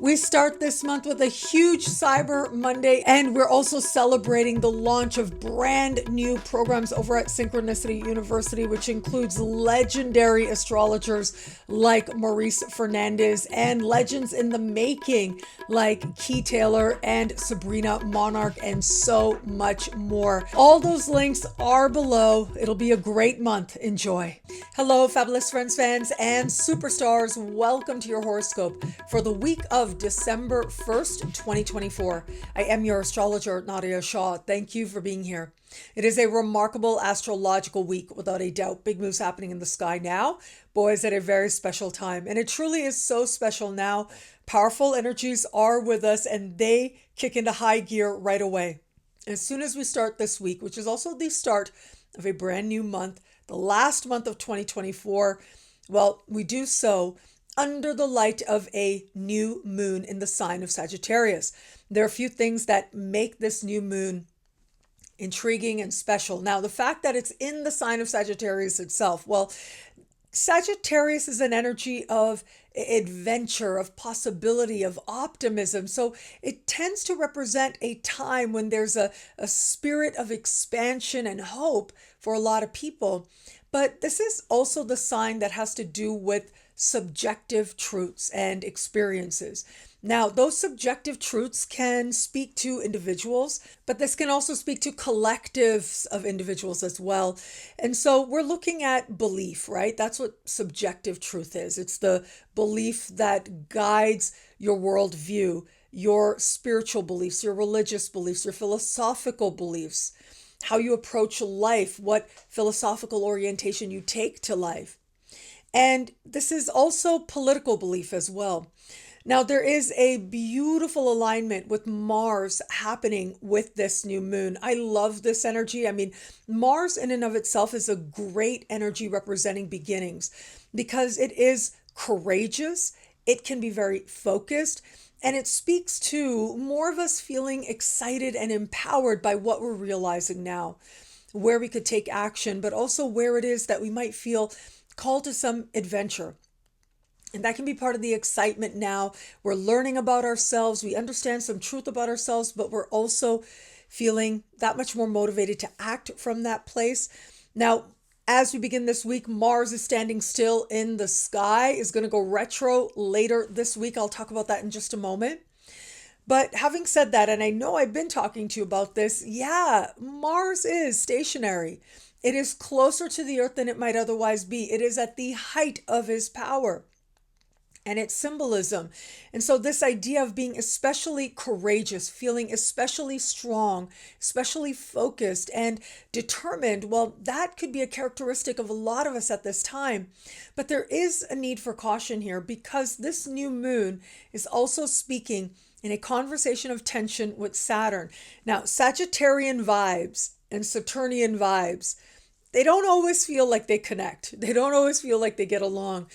We start this month with a huge Cyber Monday, and we're also celebrating the launch of brand new programs over at Synchronicity University, which includes legendary astrologers like Maurice Fernandez and legends in the making like Key Taylor and Sabrina Monarch, and so much more. All those links are below. It'll be a great month. Enjoy. Hello, Fabulous Friends fans and superstars. Welcome to your horoscope for the week of December 1st, 2024. I am your astrologer, Nadiya Shah. Thank you for being here. It is a remarkable astrological week, without a doubt. Big moves happening in the sky now. Boys, at a very special time. And it truly is so special now. Powerful energies are with us and they kick into high gear right away. As soon as we start this week, which is also the start of a brand new month, the last month of 2024, well, we do so under the light of a new moon in the sign of Sagittarius. There are a few things that make this new moon intriguing and special. Now, the fact that it's in the sign of Sagittarius itself, well, Sagittarius is an energy of adventure, of possibility, of optimism. So it tends to represent a time when there's a spirit of expansion and hope for a lot of people. But this is also the sign that has to do with subjective truths and experiences. Now, those subjective truths can speak to individuals, but this can also speak to collectives of individuals as well. And so we're looking at belief, right? That's what subjective truth is. It's the belief that guides your worldview, your spiritual beliefs, your religious beliefs, your philosophical beliefs, how you approach life, what philosophical orientation you take to life. And this is also political belief as well. Now, there is a beautiful alignment with Mars happening with this new moon. I love this energy. I mean, Mars in and of itself is a great energy representing beginnings because it is courageous, it can be very focused, and it speaks to more of us feeling excited and empowered by what we're realizing now, where we could take action, but also where it is that we might feel called to some adventure. And that can be part of the excitement now. We're learning about ourselves. We understand some truth about ourselves, but we're also feeling that much more motivated to act from that place. Now, as we begin this week, Mars is standing still in the sky, is going to go retro later this week. I'll talk about that in just a moment. But having said that, and I know I've been talking to you about this, yeah, Mars is stationary. It is closer to the Earth than it might otherwise be. It is at the height of his power and its symbolism. And so this idea of being especially courageous, feeling especially strong, especially focused and determined, well, that could be a characteristic of a lot of us at this time. But there is a need for caution here because this new moon is also speaking in a conversation of tension with Saturn. Now, Sagittarian vibes and Saturnian vibes, they don't always feel like they connect. They don't always feel like they get along.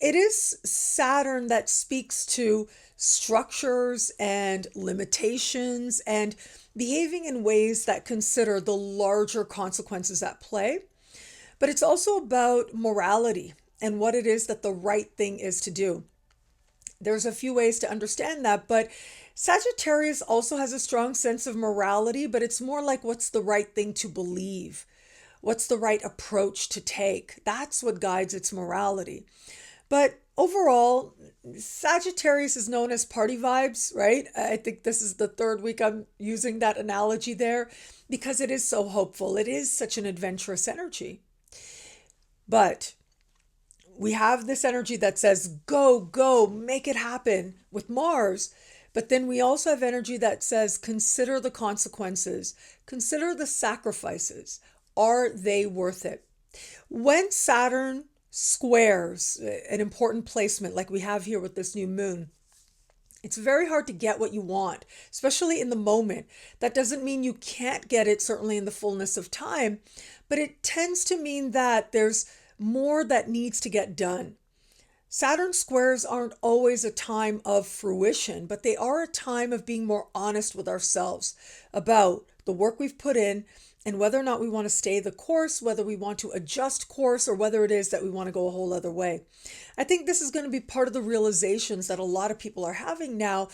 It is Saturn that speaks to structures and limitations and behaving in ways that consider the larger consequences at play. But it's also about morality and what it is that the right thing is to do. There's a few ways to understand that, but Sagittarius also has a strong sense of morality, but it's more like what's the right thing to believe? What's the right approach to take? That's what guides its morality. But overall, Sagittarius is known as party vibes, right? I think this is the third week I'm using that analogy there because it is so hopeful. It is such an adventurous energy. But we have this energy that says, go, go, make it happen with Mars. But then we also have energy that says, consider the consequences, consider the sacrifices. Are they worth it? When Saturn squares an important placement like we have here with this new moon, it's very hard to get what you want, especially in the moment. That doesn't mean you can't get it, certainly in the fullness of time, but it tends to mean that there's more that needs to get done. Saturn squares aren't always a time of fruition, but they are a time of being more honest with ourselves about the work we've put in and whether or not we want to stay the course, whether we want to adjust course, or whether it is that we want to go a whole other way. I think this is going to be part of the realizations that a lot of people are having now,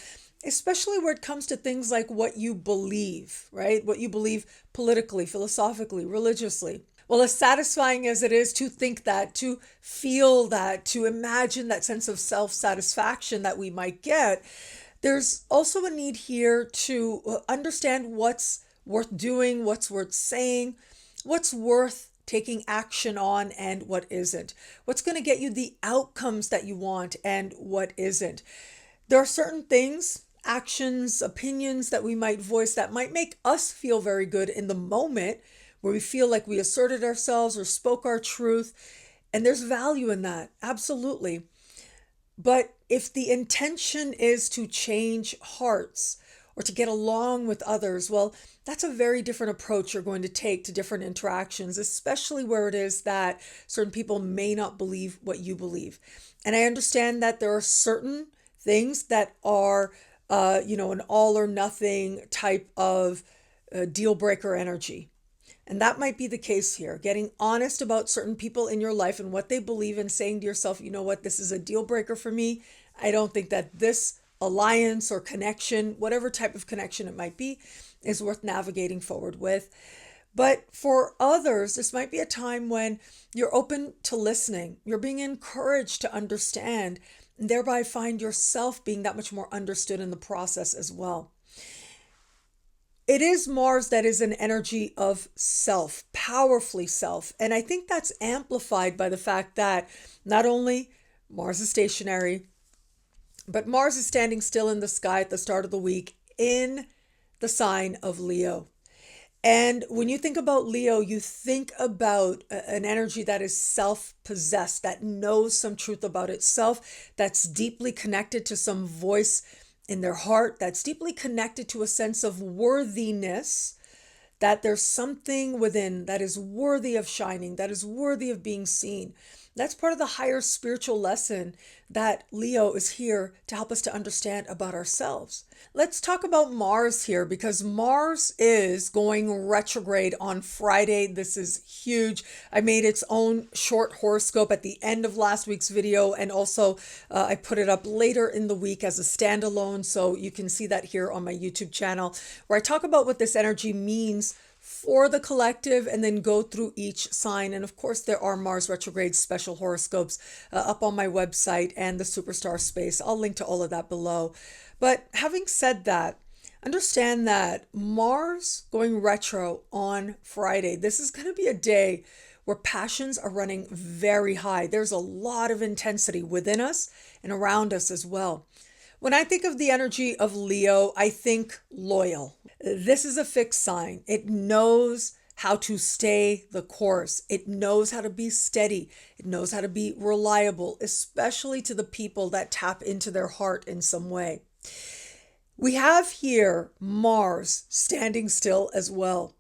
especially where it comes to things like what you believe, right? What you believe politically, philosophically, religiously. Well, as satisfying as it is to think that, to feel that, to imagine that sense of self-satisfaction that we might get, there's also a need here to understand what's worth doing, what's worth saying, what's worth taking action on, and what isn't. What's going to get you the outcomes that you want and what isn't. There are certain things, actions, opinions that we might voice that might make us feel very good in the moment, where we feel like we asserted ourselves or spoke our truth. And there's value in that, absolutely. But if the intention is to change hearts or to get along with others, well, that's a very different approach you're going to take to different interactions, especially where it is that certain people may not believe what you believe. And I understand that there are certain things that are, an all or nothing type of deal breaker energy. And that might be the case here. Getting honest about certain people in your life and what they believe in, saying to yourself, you know what, this is a deal breaker for me. I don't think that this alliance or connection, whatever type of connection it might be, is worth navigating forward with. But for others, this might be a time when you're open to listening. You're being encouraged to understand, and thereby find yourself being that much more understood in the process as well. It is Mars that is an energy of self, powerfully self. And I think that's amplified by the fact that not only Mars is stationary, but Mars is standing still in the sky at the start of the week in the sign of Leo. And when you think about Leo, you think about an energy that is self-possessed, that knows some truth about itself, that's deeply connected to some voice in their heart, that's deeply connected to a sense of worthiness, that there's something within that is worthy of shining, that is worthy of being seen. That's part of the higher spiritual lesson that Leo is here to help us to understand about ourselves. Let's talk about Mars here, because Mars is going retrograde on Friday. This is huge. I made its own short horoscope at the end of last week's video, and also I put it up later in the week as a standalone, so you can see that here on my YouTube channel, where I talk about what this energy means for the collective and then go through each sign. And of course, there are Mars retrograde special horoscopes up on my website and the Superstar Space. I'll link to all of that below. But having said that, understand that Mars going retro on Friday, this is going to be a day where passions are running very high. There's a lot of intensity within us and around us as well. When I think of the energy of Leo, I think loyal. This is a fixed sign. It knows how to stay the course. It knows how to be steady. It knows how to be reliable, especially to the people that tap into their heart in some way. We have here Mars standing still as well.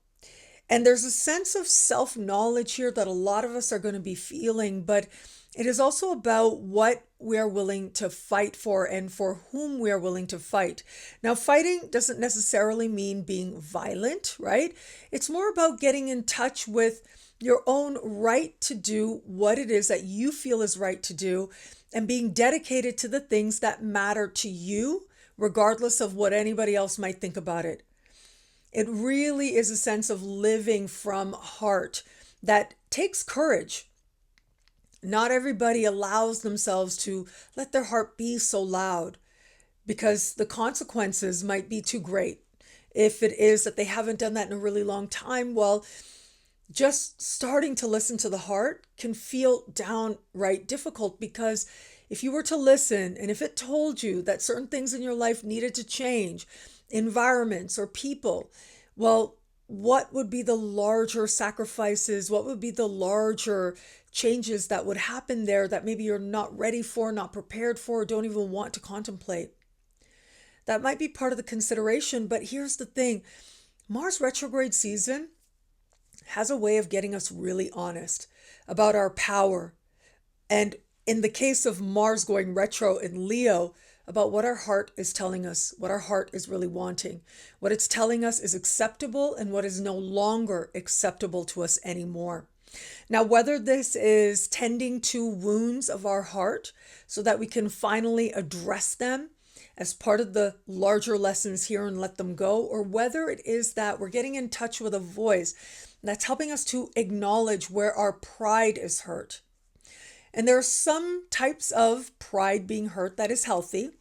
And there's a sense of self-knowledge here that a lot of us are going to be feeling, but it is also about what we are willing to fight for and for whom we are willing to fight. Now, fighting doesn't necessarily mean being violent, right? It's more about getting in touch with your own right to do what it is that you feel is right to do and being dedicated to the things that matter to you, regardless of what anybody else might think about it. It really is a sense of living from heart that takes courage. Not everybody allows themselves to let their heart be so loud because the consequences might be too great. If it is that they haven't done that in a really long time, well, just starting to listen to the heart can feel downright difficult, because if you were to listen and if it told you that certain things in your life needed to change, environments or people, well, what would be the larger sacrifices? What would be the larger changes that would happen there that maybe you're not ready for, not prepared for, don't even want to contemplate? That might be part of the consideration, but here's the thing. Mars retrograde season has a way of getting us really honest about our power. And in the case of Mars going retro in Leo, about what our heart is telling us, what our heart is really wanting. What it's telling us is acceptable and what is no longer acceptable to us anymore. Now, whether this is tending to wounds of our heart so that we can finally address them as part of the larger lessons here and let them go, or whether it is that we're getting in touch with a voice that's helping us to acknowledge where our pride is hurt. And there are some types of pride being hurt that is healthy,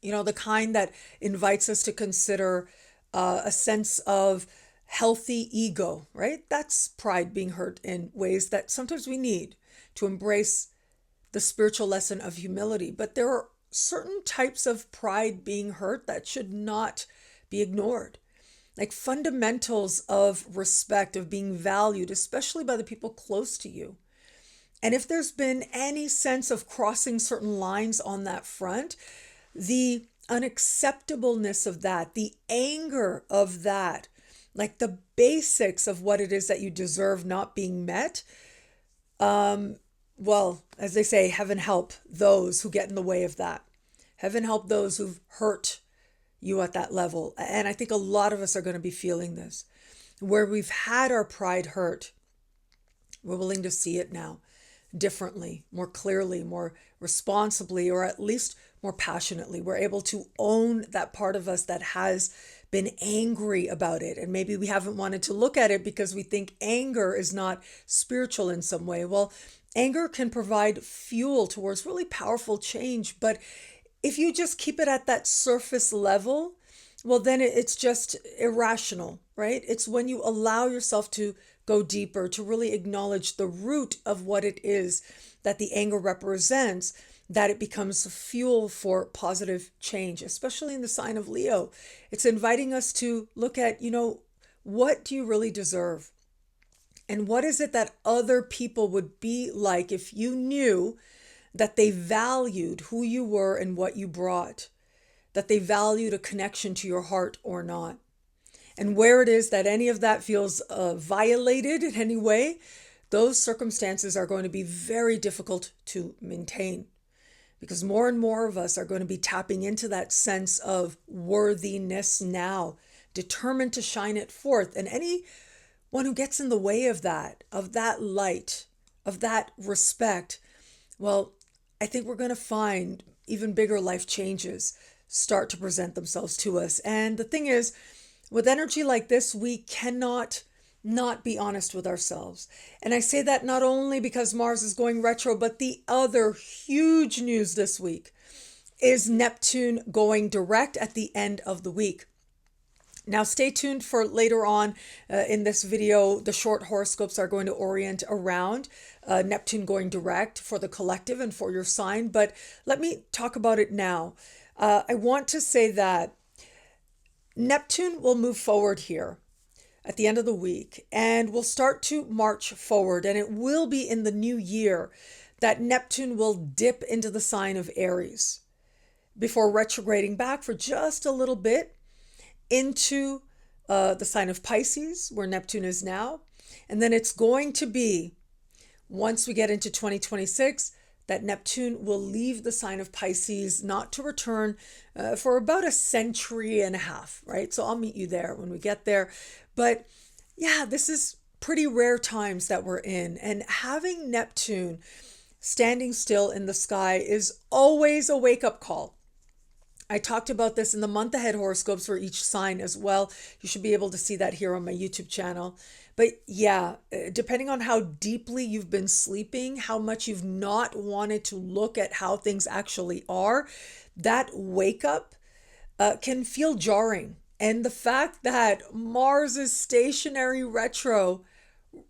the kind that invites us to consider a sense of healthy ego, right? That's pride being hurt in ways that sometimes we need to embrace the spiritual lesson of humility. But there are certain types of pride being hurt that should not be ignored, like fundamentals of respect, of being valued, especially by the people close to you. And if there's been any sense of crossing certain lines on that front, the unacceptableness of that, the anger of that, like the basics of what it is that you deserve not being met, well, as they say, heaven help those who get in the way of that. Heaven help those who've hurt you at that level. And I think a lot of us are going to be feeling this, where we've had our pride hurt. We're willing to see it now differently, more clearly, more responsibly, or at least more passionately. We're able to own that part of us that has been angry about it. And maybe we haven't wanted to look at it because we think anger is not spiritual in some way. Well, anger can provide fuel towards really powerful change. But if you just keep it at that surface level, well, then it's just irrational, right? It's when you allow yourself to go deeper, to really acknowledge the root of what it is that the anger represents, that it becomes fuel for positive change, especially in the sign of Leo. It's inviting us to look at, what do you really deserve? And what is it that other people would be like if you knew that they valued who you were and what you brought, that they valued a connection to your heart or not? And where it is that any of that feels violated in any way, those circumstances are going to be very difficult to maintain, because more and more of us are going to be tapping into that sense of worthiness now, determined to shine it forth. And anyone who gets in the way of that light, of that respect, well, I think we're going to find even bigger life changes start to present themselves to us. And the thing is, with energy like this, we cannot not be honest with ourselves. And I say that not only because Mars is going retro, but the other huge news this week is Neptune going direct at the end of the week. Now, stay tuned for later on in this video. The short horoscopes are going to orient around Neptune going direct for the collective and for your sign. But let me talk about it now. I want to say that Neptune will move forward here at the end of the week, and will start to march forward. And it will be in the new year that Neptune will dip into the sign of Aries before retrograding back for just a little bit into the sign of Pisces, where Neptune is now. And then it's going to be, once we get into 2026, that Neptune will leave the sign of Pisces, not to return for about a century and a half, right? So I'll meet you there when we get there. But yeah, this is pretty rare times that we're in. And having Neptune standing still in the sky is always a wake-up call. I talked about this in the month ahead horoscopes for each sign as well. You should be able to see that here on my YouTube channel. But yeah, depending on how deeply you've been sleeping, how much you've not wanted to look at how things actually are, that wake up can feel jarring. And the fact that Mars is stationary retro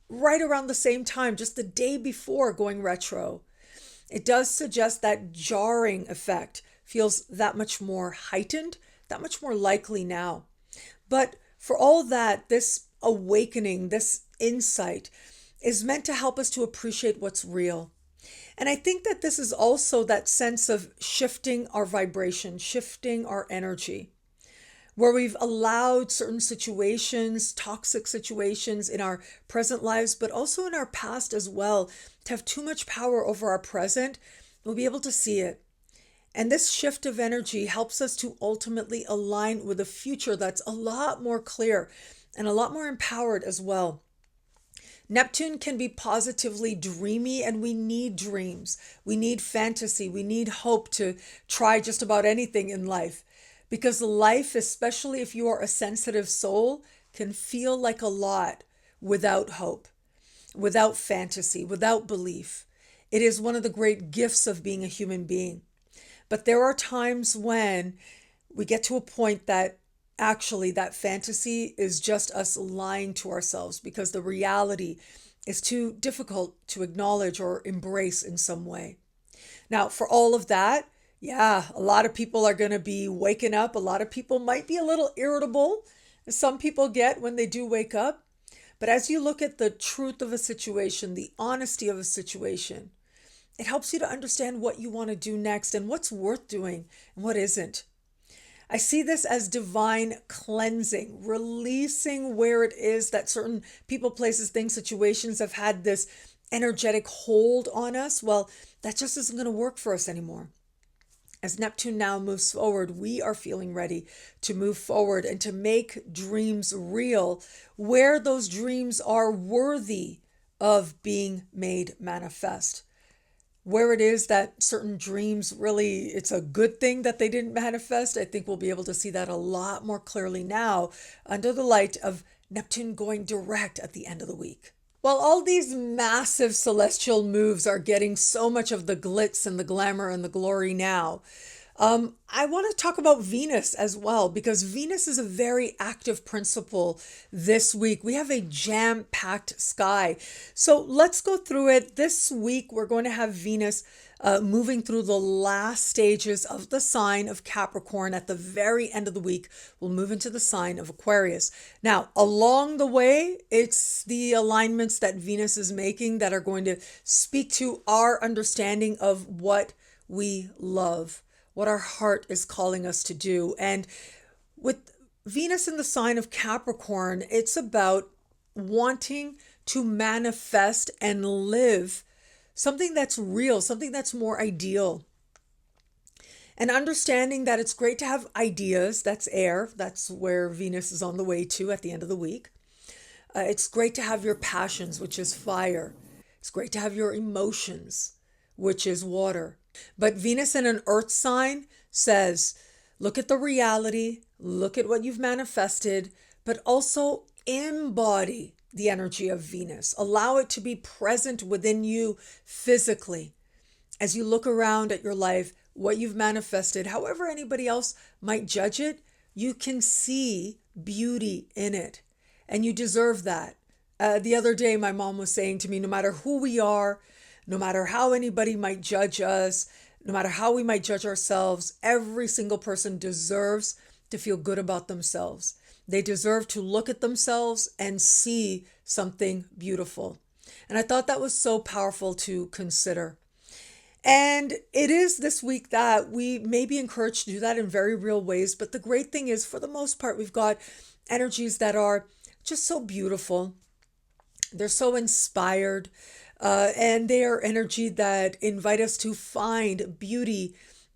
right around the same time, just the day before going retro, it does suggest that jarring effect feels that much more heightened, that much more likely now. But for all that, this awakening, this insight is meant to help us to appreciate what's real. And I think that this is also that sense of shifting our vibration, shifting our energy, where we've allowed certain situations, toxic situations in our present lives, but also in our past as well, to have too much power over our present. We'll be able to see it And this shift of energy helps us to ultimately align with a future that's a lot more clear and a lot more empowered as well. Neptune can be positively dreamy, and we need dreams. We need fantasy. We need hope to try just about anything in life. Because life, especially if you are a sensitive soul, can feel like a lot without hope, without fantasy, without belief. It is one of the great gifts of being a human being. But there are times when we get to a point that actually that fantasy is just us lying to ourselves because the reality is too difficult to acknowledge or embrace in some way. Now, for all of that, yeah, a lot of people are going to be waking up. A lot of people might be a little irritable, as some people get when they do wake up. But as you look at the truth of a situation, the honesty of a situation, it helps you to understand what you want to do next and what's worth doing and what isn't. I see this as divine cleansing, releasing where it is that certain people, places, things, situations have had this energetic hold on us. Well, that just isn't going to work for us anymore. As Neptune now moves forward, we are feeling ready to move forward and to make dreams real where those dreams are worthy of being made manifest. Where it is that certain dreams really, it's a good thing that they didn't manifest. I think we'll be able to see that a lot more clearly now under the light of Neptune going direct at the end of the week. While all these massive celestial moves are getting so much of the glitz and the glamour and the glory now, I want to talk about Venus as well, because Venus is a very active principle this week. We have a jam-packed sky. So let's go through it. This week, we're going to have Venus moving through the last stages of the sign of Capricorn. At the very end of the week, we'll move into the sign of Aquarius. Now, along the way, it's the alignments that Venus is making that are going to speak to our understanding of what we love, what our heart is calling us to do. And with Venus in the sign of Capricorn, it's about wanting to manifest and live something that's real, something that's more ideal. And understanding that it's great to have ideas, that's air, that's where Venus is on the way to at the end of the week. It's great to have your passions, which is fire. It's great to have your emotions, which is water. But Venus in an earth sign says, look at the reality, look at what you've manifested, but also embody the energy of Venus. Allow it to be present within you physically. As you look around at your life, what you've manifested, however anybody else might judge it, you can see beauty in it. And you deserve that. The other day, my mom was saying to me, no matter who we are, no matter how anybody might judge us, no matter how we might judge ourselves, every single person deserves to feel good about themselves. They deserve to look at themselves and see something beautiful. And I thought that was so powerful to consider. And it is this week that we may be encouraged to do that in very real ways. But the great thing is, for the most part, we've got energies that are just so beautiful. They're so inspired. And they are energy that invite us to find beauty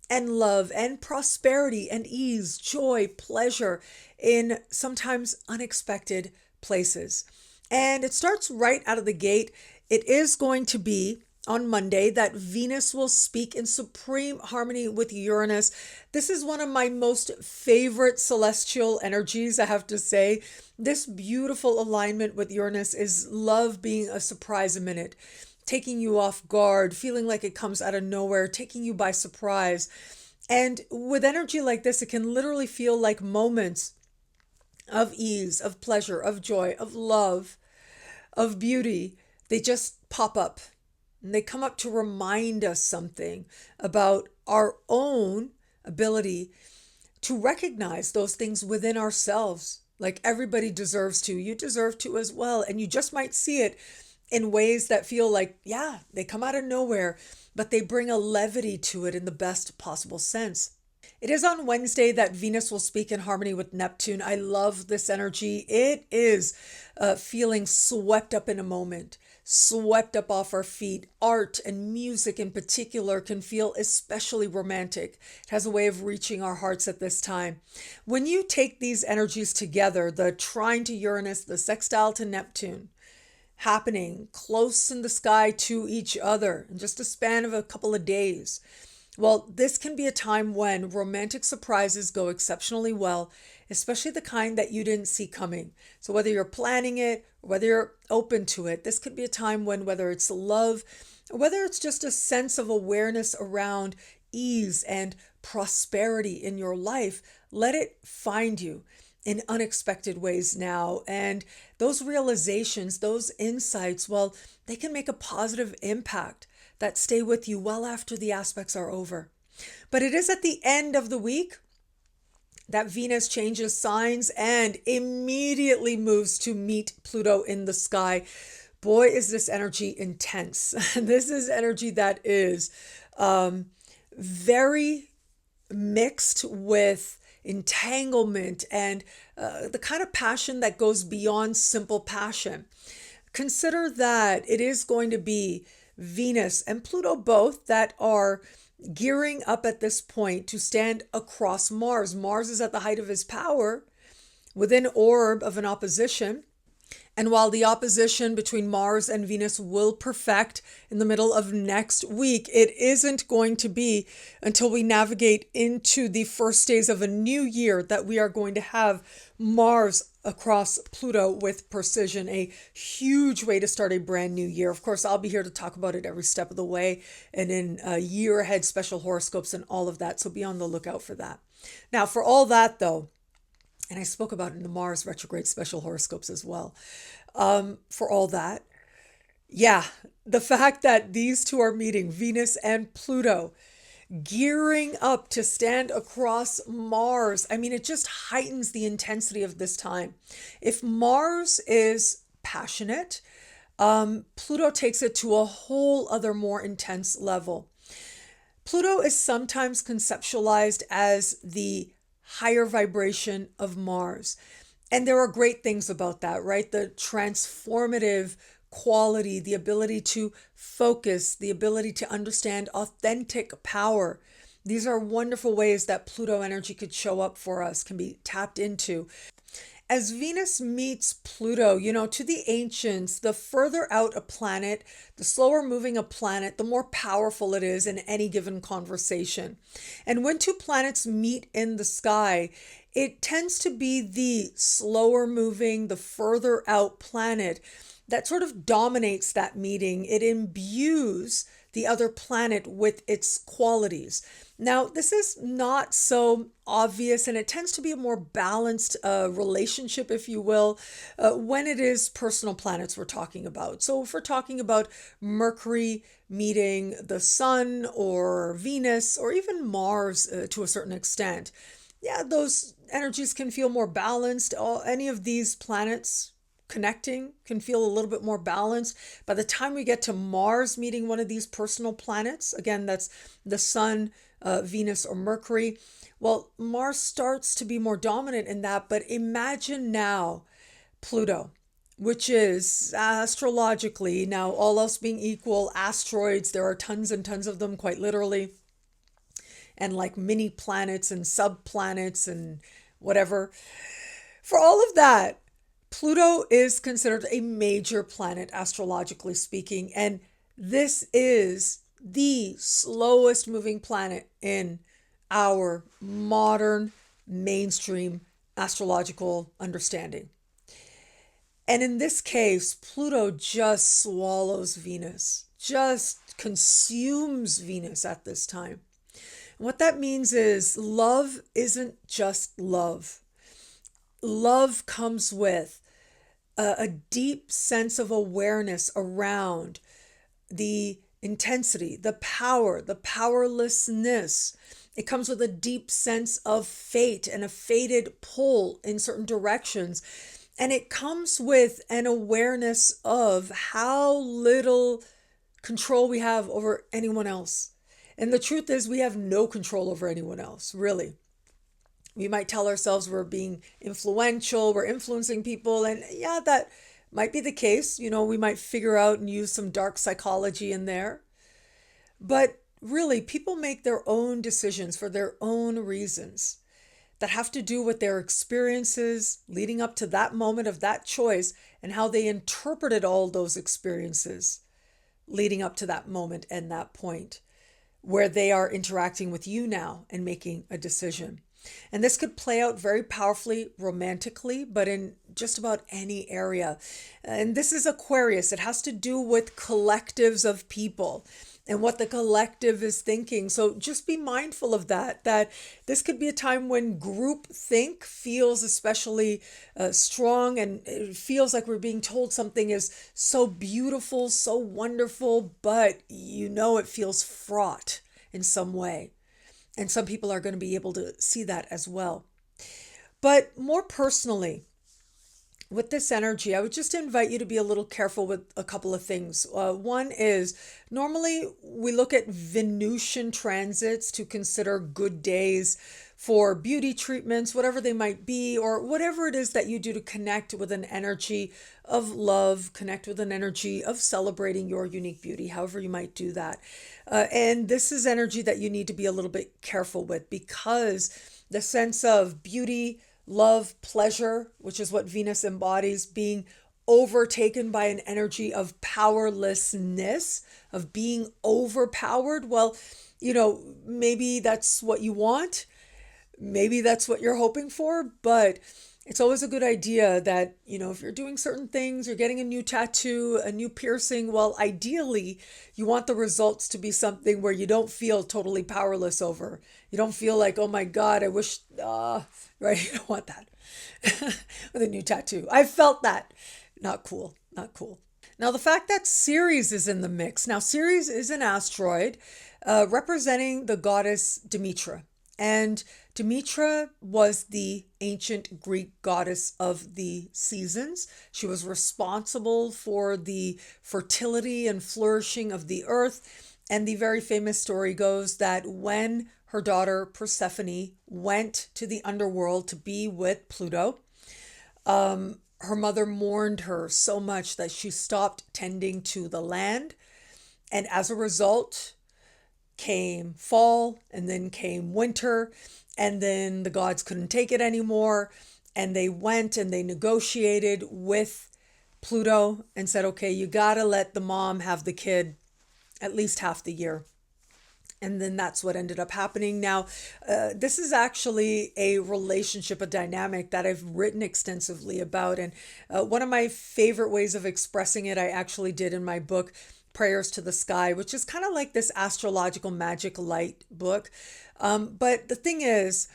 and love and prosperity and ease, joy, pleasure in sometimes unexpected places. And it starts right out of the gate. It is going to be on Monday that Venus will speak in supreme harmony with Uranus. This is one of my most favorite celestial energies, I have to say. This beautiful alignment with Uranus is love being a surprise a minute, taking you off guard, feeling like it comes out of nowhere, taking you by surprise. And with energy like this, it can literally feel like moments of ease, of pleasure, of joy, of love, of beauty. They just pop up. And they come up to remind us something about our own ability to recognize those things within ourselves. Like everybody deserves to. You deserve to as well. And you just might see it in ways that feel like, yeah, they come out of nowhere, but they bring a levity to it in the best possible sense. It is on Wednesday that Venus will speak in harmony with Neptune. I love this energy. It is feeling swept up in a moment, swept up off our feet. Art and music in particular can feel especially romantic. It has a way of reaching our hearts at this time. When you take these energies together, the trine to Uranus, the sextile to Neptune, happening close in the sky to each other in just a span of a couple of days. Well, this can be a time when romantic surprises go exceptionally well, especially the kind that you didn't see coming. So whether you're planning it, or whether you're open to it, this could be a time when, whether it's love, or whether it's just a sense of awareness around ease and prosperity in your life, let it find you in unexpected ways now. And those realizations, those insights, well, they can make a positive impact that stay with you well after the aspects are over. But it is at the end of the week that Venus changes signs and immediately moves to meet Pluto in the sky. Boy, is this energy intense. This is energy that is very mixed with entanglement and the kind of passion that goes beyond simple passion. Consider that it is going to be Venus and Pluto both that are gearing up at this point to stand across Mars. Mars is at the height of his power within orb of an opposition. And while the opposition between Mars and Venus will perfect in the middle of next week, it isn't going to be until we navigate into the first days of a new year that we are going to have Mars across Pluto with precision, a huge way to start a brand new year. Of course, I'll be here to talk about it every step of the way and in a year ahead special horoscopes and all of that. So be on the lookout for that. Now, for all that though, and I spoke about it in the Mars retrograde special horoscopes as well. For all that, yeah, the fact that these two are meeting, Venus and Pluto, gearing up to stand across Mars, I mean, it just heightens the intensity of this time. If Mars is passionate, Pluto takes it to a whole other more intense level. Pluto is sometimes conceptualized as the higher vibration of Mars. And there are great things about that, right? The transformative quality, the ability to focus, the ability to understand authentic power. These are wonderful ways that Pluto energy could show up for us, can be tapped into. As Venus meets Pluto, to the ancients, the further out a planet, the slower moving a planet, the more powerful it is in any given conversation. And when two planets meet in the sky, it tends to be the slower moving, the further out planet that sort of dominates that meeting. It imbues the other planet with its qualities. Now, this is not so obvious, and it tends to be a more balanced relationship, if you will, when it is personal planets we're talking about. So if we're talking about Mercury meeting the Sun or Venus or even Mars to a certain extent, yeah, those energies can feel more balanced. Any of these planets connecting can feel a little bit more balanced. By the time we get to Mars meeting one of these personal planets, again, that's the Sun, Venus, or Mercury, well, Mars starts to be more dominant in that. But imagine now Pluto, which is astrologically, now all else being equal, asteroids, there are tons and tons of them, quite literally, and like mini planets and subplanets and whatever. For all of that, Pluto is considered a major planet, astrologically speaking, and this is the slowest moving planet in our modern mainstream astrological understanding. And in this case, Pluto just swallows Venus, just consumes Venus at this time. And what that means is love isn't just love. Love comes with a deep sense of awareness around the intensity, the power, the powerlessness. It comes with a deep sense of fate and a fated pull in certain directions. And it comes with an awareness of how little control we have over anyone else. And the truth is, we have no control over anyone else, really. We might tell ourselves we're being influential, we're influencing people, and yeah, that Might be the case, we might figure out and use some dark psychology in there. But really, people make their own decisions for their own reasons that have to do with their experiences leading up to that moment of that choice and how they interpreted all those experiences leading up to that moment and that point where they are interacting with you now and making a decision. And this could play out very powerfully romantically, but in just about any area. And this is Aquarius. It has to do with collectives of people and what the collective is thinking. So just be mindful of that this could be a time when group think feels especially strong, and it feels like we're being told something is so beautiful, so wonderful, but it feels fraught in some way. And some people are going to be able to see that as well. But more personally, with this energy, I would just invite you to be a little careful with a couple of things. One is, normally we look at Venusian transits to consider good days for beauty treatments, whatever they might be, or whatever it is that you do to connect with an energy of love, connect with an energy of celebrating your unique beauty, however you might do that. And this is energy that you need to be a little bit careful with, because the sense of beauty, love, pleasure, which is what Venus embodies, being overtaken by an energy of powerlessness, of being overpowered. Well, maybe that's what you want. Maybe that's what you're hoping for, but it's always a good idea that, if you're doing certain things, you're getting a new tattoo, a new piercing, well, ideally, you want the results to be something where you don't feel totally powerless over. You don't feel like, oh my God, I wish, right? You don't want that with a new tattoo. I felt that. Not cool, not cool. Now, the fact that Ceres is in the mix. Now, Ceres is an asteroid representing the goddess Demetra. And Demetra was the ancient Greek goddess of the seasons. She was responsible for the fertility and flourishing of the earth. And the very famous story goes that when her daughter Persephone went to the underworld to be with Pluto, her mother mourned her so much that she stopped tending to the land. And as a result, came fall, and then came winter, and then the gods couldn't take it anymore, and they went and they negotiated with Pluto and said, okay, you gotta let the mom have the kid at least half the year. And then that's what ended up happening. Now, this is actually a relationship, a dynamic that I've written extensively about. And one of my favorite ways of expressing it, I actually did in my book, Prayers to the Sky, which is kind of like this astrological magic light book. But the thing is,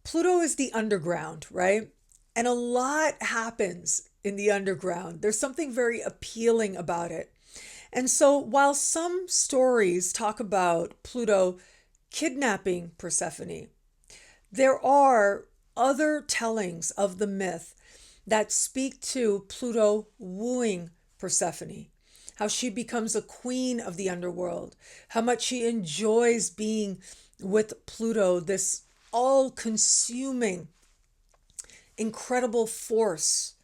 Pluto is the underground, right? And a lot happens in the underground. There's something very appealing about it. And so while some stories talk about Pluto kidnapping Persephone, there are other tellings of the myth that speak to Pluto wooing Persephone, how she becomes a queen of the underworld, how much she enjoys being with Pluto, this all-consuming, incredible force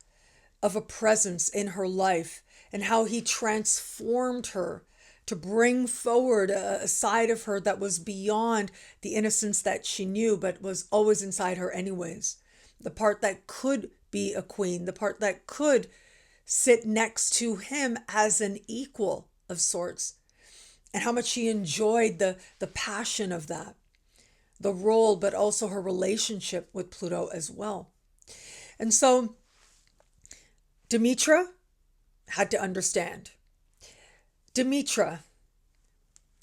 of a presence in her life, and how he transformed her to bring forward a side of her that was beyond the innocence that she knew, but was always inside her anyways. The part that could be a queen, the part that could sit next to him as an equal of sorts, and how much she enjoyed the passion of that, the role, but also her relationship with Pluto as well. And so Demetra had to understand. Demetra,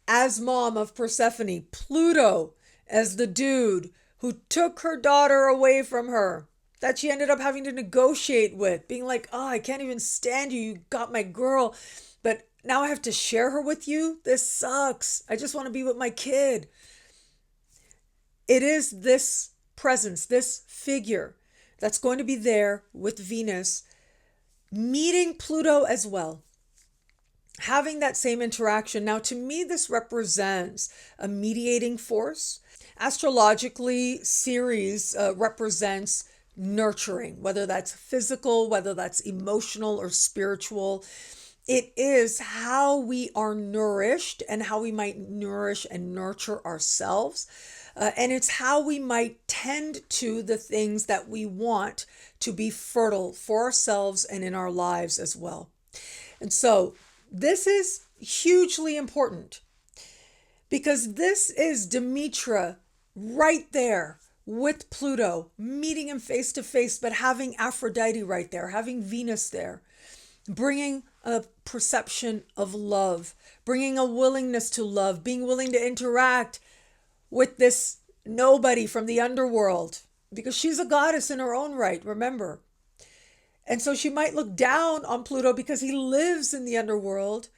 as mom of Persephone, Pluto as the dude who took her daughter away from her, that she ended up having to negotiate with, being like, oh, I can't even stand you. You got my girl, but now I have to share her with you. This sucks. I just want to be with my kid. It is this presence, this figure that's going to be there with Venus, meeting Pluto as well, having that same interaction. Now, to me, this represents a mediating force. Astrologically, Ceres represents nurturing, whether that's physical, whether that's emotional or spiritual. It is how we are nourished and how we might nourish and nurture ourselves. And it's how we might tend to the things that we want to be fertile for ourselves and in our lives as well. And so this is hugely important because this is Demetra right there with Pluto, meeting him face to face, but having Aphrodite right there, having Venus there, bringing a perception of love, bringing a willingness to love, being willing to interact with this nobody from the underworld, because she's a goddess in her own right, remember. And so she might look down on Pluto because he lives in the underworld,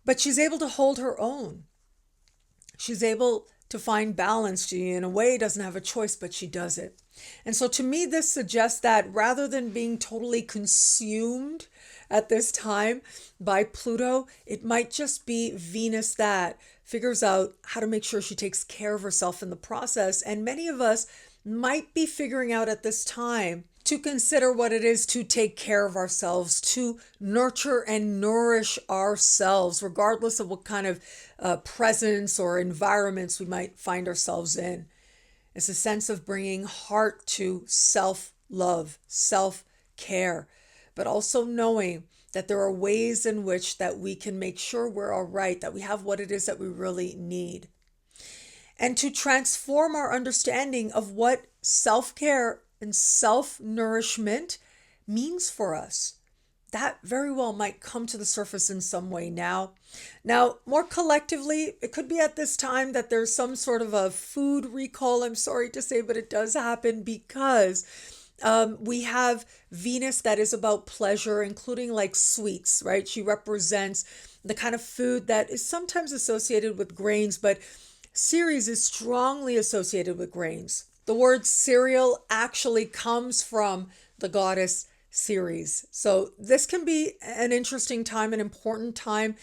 but she's able to hold her own. She's able to find balance. She, in a way, doesn't have a choice, but she does it. And so to me, this suggests that rather than being totally consumed at this time by Pluto, it might just be Venus that figures out how to make sure she takes care of herself in the process. And many of us might be figuring out at this time to consider what it is to take care of ourselves, to nurture and nourish ourselves, regardless of what kind of presence or environments we might find ourselves in. It's a sense of bringing heart to self-love, self-care, but also knowing that there are ways in which that we can make sure we're all right, that we have what it is that we really need. And to transform our understanding of what self-care and self-nourishment means for us. That very well might come to the surface in some way now. Now, more collectively, it could be at this time that there's some sort of a food recall. I'm sorry to say, but it does happen because we have Venus that is about pleasure, including like sweets, right? She represents the kind of food that is sometimes associated with grains, but Ceres is strongly associated with grains. The word cereal actually comes from the goddess Ceres. So this can be an interesting time, an important time.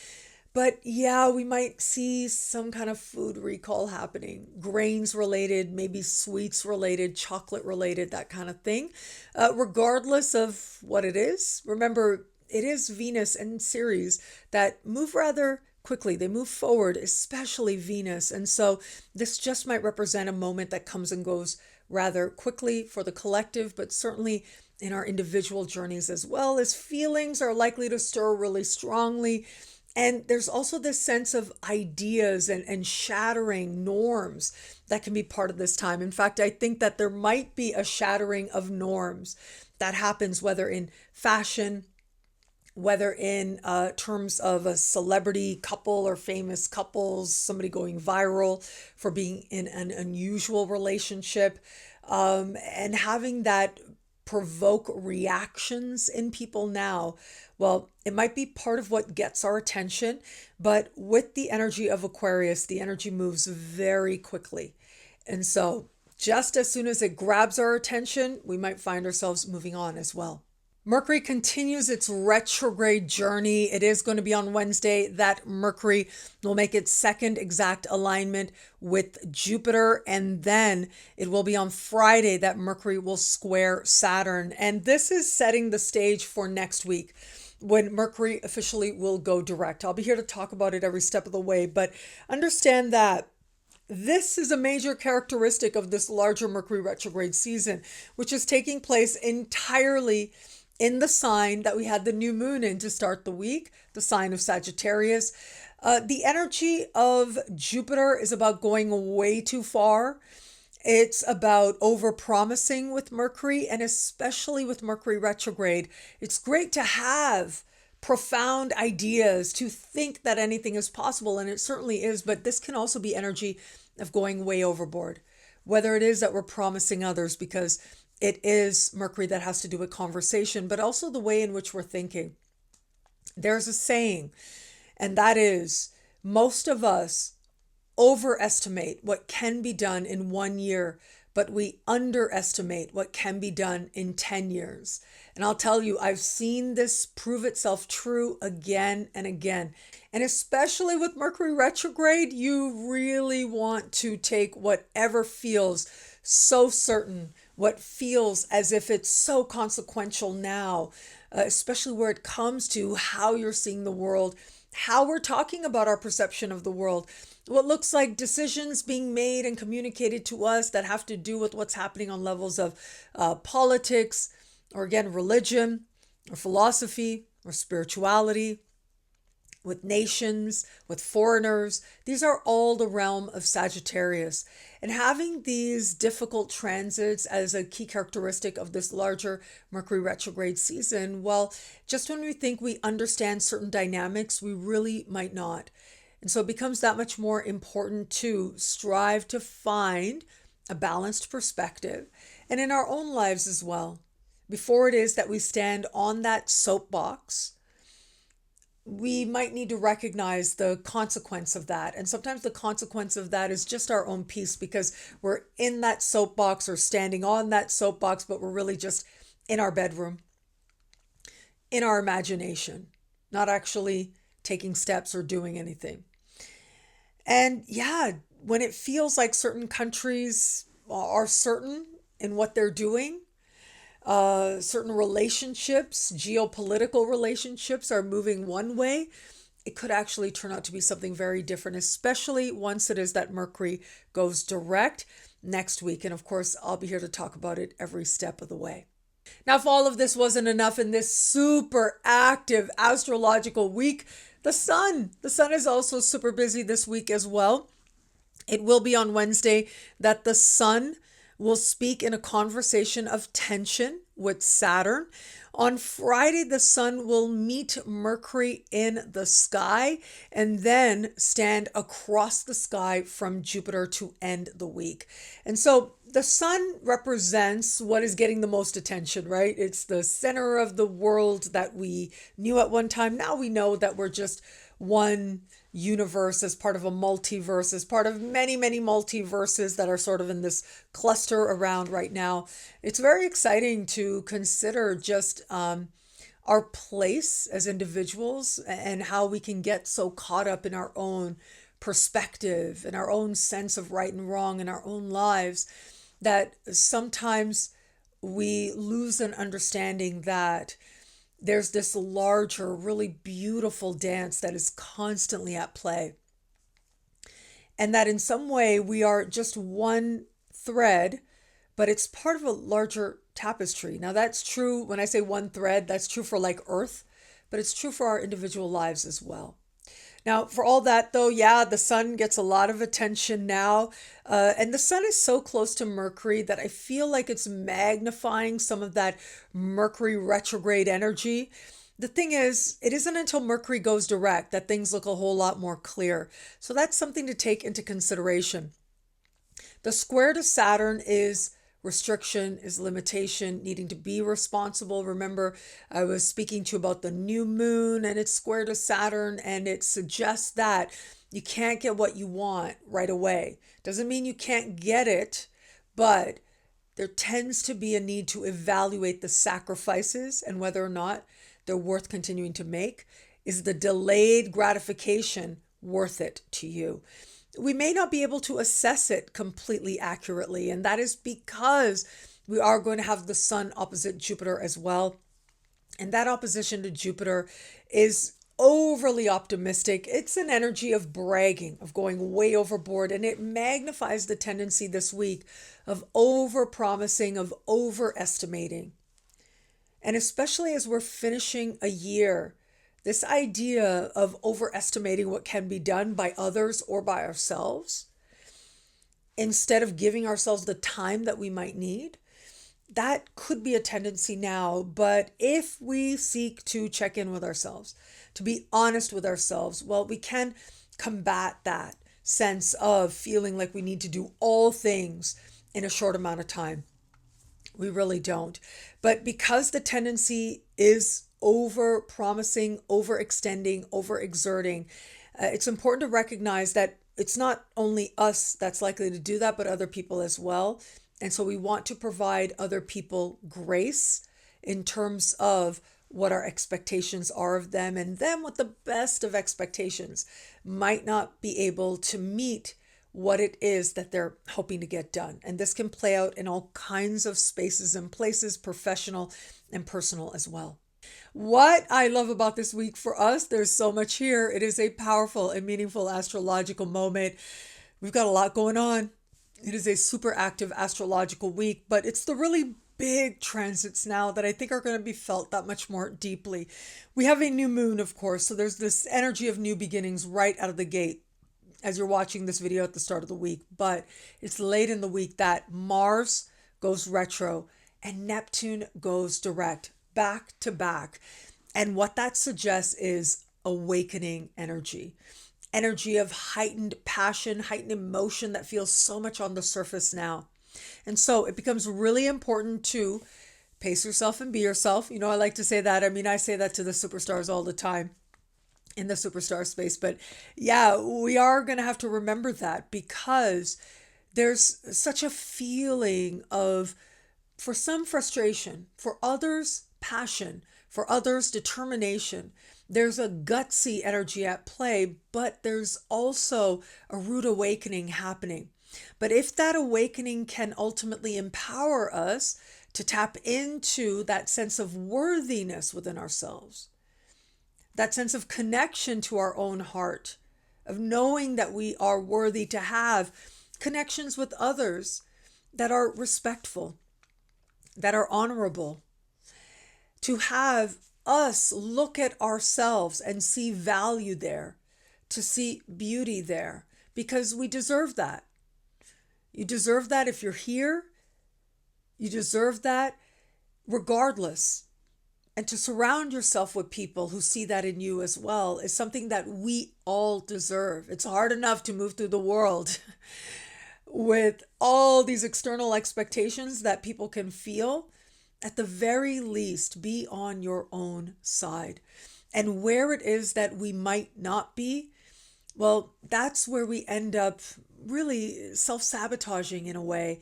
But yeah, we might see some kind of food recall happening, grains related, maybe sweets related, chocolate related, that kind of thing. Regardless of what it is, remember, it is Venus and Ceres that move rather quickly. They move forward, especially Venus. And so this just might represent a moment that comes and goes rather quickly for the collective, but certainly in our individual journeys as well, as feelings are likely to stir really strongly. And there's also this sense of ideas and shattering norms that can be part of this time. In fact, I think that there might be a shattering of norms that happens, whether in fashion, whether in terms of a celebrity couple or famous couples, somebody going viral for being in an unusual relationship, and having that provoke reactions in people now. Well, it might be part of what gets our attention, but with the energy of Aquarius, the energy moves very quickly. And so just as soon as it grabs our attention, we might find ourselves moving on as well. Mercury continues its retrograde journey. It is going to be on Wednesday that Mercury will make its second exact alignment with Jupiter. And then it will be on Friday that Mercury will square Saturn. And this is setting the stage for next week, when Mercury officially will go direct. I'll be here to talk about it every step of the way, but understand that this is a major characteristic of this larger Mercury retrograde season, which is taking place entirely in the sign that we had the new moon in to start the week, the sign of Sagittarius. The energy of Jupiter is about going way too far. It's about over-promising with Mercury, and especially with Mercury retrograde. It's great to have profound ideas, to think that anything is possible, and it certainly is, but this can also be energy of going way overboard. Whether it is that we're promising others because it is Mercury that has to do with conversation, but also the way in which we're thinking. There's a saying, and that is, most of us overestimate what can be done in 1 year, but we underestimate what can be done in 10 years. And I'll tell you, I've seen this prove itself true again and again. And especially with Mercury retrograde, you really want to take whatever feels so certain, what feels as if it's so consequential now, especially where it comes to how you're seeing the world, how we're talking about our perception of the world, what looks like decisions being made and communicated to us that have to do with what's happening on levels of politics, or again, religion, or philosophy, or spirituality, with nations, with foreigners. These are all the realm of Sagittarius. And having these difficult transits as a key characteristic of this larger Mercury retrograde season, well, just when we think we understand certain dynamics, we really might not. And so it becomes that much more important to strive to find a balanced perspective, and in our own lives as well. Before it is that we stand on that soapbox, we might need to recognize the consequence of that. And sometimes the consequence of that is just our own peace, because we're in that soapbox or standing on that soapbox, but we're really just in our bedroom, in our imagination, not actually taking steps or doing anything. And yeah, when it feels like certain countries are certain in what they're doing, certain relationships, geopolitical relationships are moving one way, it could actually turn out to be something very different, especially once it is that Mercury goes direct next week. And of course, I'll be here to talk about it every step of the way. Now, if all of this wasn't enough in this super active astrological week, the sun is also super busy this week as well. It will be on Wednesday that the sun will speak in a conversation of tension with Saturn. On Friday, the sun will meet Mercury in the sky and then stand across the sky from Jupiter to end the week. And so the sun represents what is getting the most attention, right? It's the center of the world that we knew at one time. Now we know that we're just one universe as part of a multiverse, as part of many, many multiverses that are sort of in this cluster around right now. It's very exciting to consider just our place as individuals and how we can get so caught up in our own perspective and our own sense of right and wrong in our own lives that sometimes we lose an understanding that there's this larger, really beautiful dance that is constantly at play. And that in some way we are just one thread, but it's part of a larger tapestry. Now, that's true when I say one thread, that's true for like Earth, but it's true for our individual lives as well. Now, for all that though, yeah, the sun gets a lot of attention now. And the sun is so close to Mercury that I feel like it's magnifying some of that Mercury retrograde energy. The thing is, it isn't until Mercury goes direct that things look a whole lot more clear. So that's something to take into consideration. The square to Saturn is restriction, is limitation, needing to be responsible. Remember, I was speaking to you about the new moon and it's square to Saturn, and it suggests that you can't get what you want right away. Doesn't mean you can't get it, but there tends to be a need to evaluate the sacrifices and whether or not they're worth continuing to make. Is the delayed gratification worth it to you? We may not be able to assess it completely accurately, and that is because we are going to have the sun opposite Jupiter as well. And that opposition to Jupiter is overly optimistic. It's an energy of bragging, of going way overboard, and it magnifies the tendency this week of over-promising, of overestimating. And especially as we're finishing a year, this idea of overestimating what can be done by others or by ourselves, instead of giving ourselves the time that we might need, that could be a tendency now. But if we seek to check in with ourselves, to be honest with ourselves, well, we can combat that sense of feeling like we need to do all things in a short amount of time. We really don't. But because the tendency is over promising, overextending, overexerting, it's important to recognize that it's not only us that's likely to do that, but other people as well. And so we want to provide other people grace in terms of what our expectations are of them, and them with the best of expectations might not be able to meet what it is that they're hoping to get done. And this can play out in all kinds of spaces and places, professional and personal as well. What I love about this week for us, there's so much here. It is a powerful and meaningful astrological moment. We've got a lot going on. It is a super active astrological week, but it's the really big transits now that I think are going to be felt that much more deeply. We have a new moon, of course, so there's this energy of new beginnings right out of the gate as you're watching this video at the start of the week. But it's late in the week that Mars goes retro and Neptune goes direct, back to back. And what that suggests is awakening energy of heightened passion, heightened emotion that feels so much on the surface now. And so it becomes really important to pace yourself and be yourself. You know, I like to say that. I mean, I say that to the superstars all the time in the superstar space. But yeah, we are going to have to remember that, because there's such a feeling of, for some, frustration, for others, passion, for others, determination. There's a gutsy energy at play, but there's also a rude awakening happening. But if that awakening can ultimately empower us to tap into that sense of worthiness within ourselves, that sense of connection to our own heart, of knowing that we are worthy to have connections with others that are respectful, that are honorable, to have us look at ourselves and see value there, to see beauty there, because we deserve that. You deserve that if you're here. You deserve that regardless. And to surround yourself with people who see that in you as well is something that we all deserve. It's hard enough to move through the world with all these external expectations that people can feel. At the very least, be on your own side. And where it is that we might not be, well, that's where we end up really self-sabotaging in a way.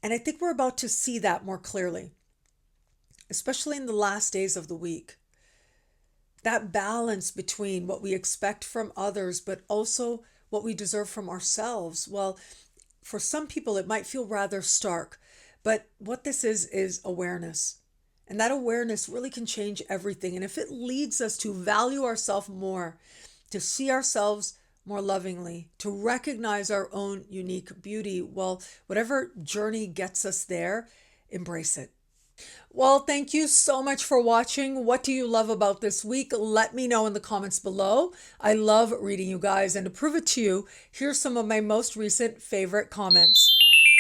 And I think we're about to see that more clearly, especially in the last days of the week. That balance between what we expect from others, but also what we deserve from ourselves. Well, for some people, it might feel rather stark, but what this is awareness. And that awareness really can change everything. And if it leads us to value ourselves more, to see ourselves more lovingly, to recognize our own unique beauty, well, whatever journey gets us there, embrace it. Well, thank you so much for watching. What do you love about this week? Let me know in the comments below. I love reading you guys. And to prove it to you, here's some of my most recent favorite comments.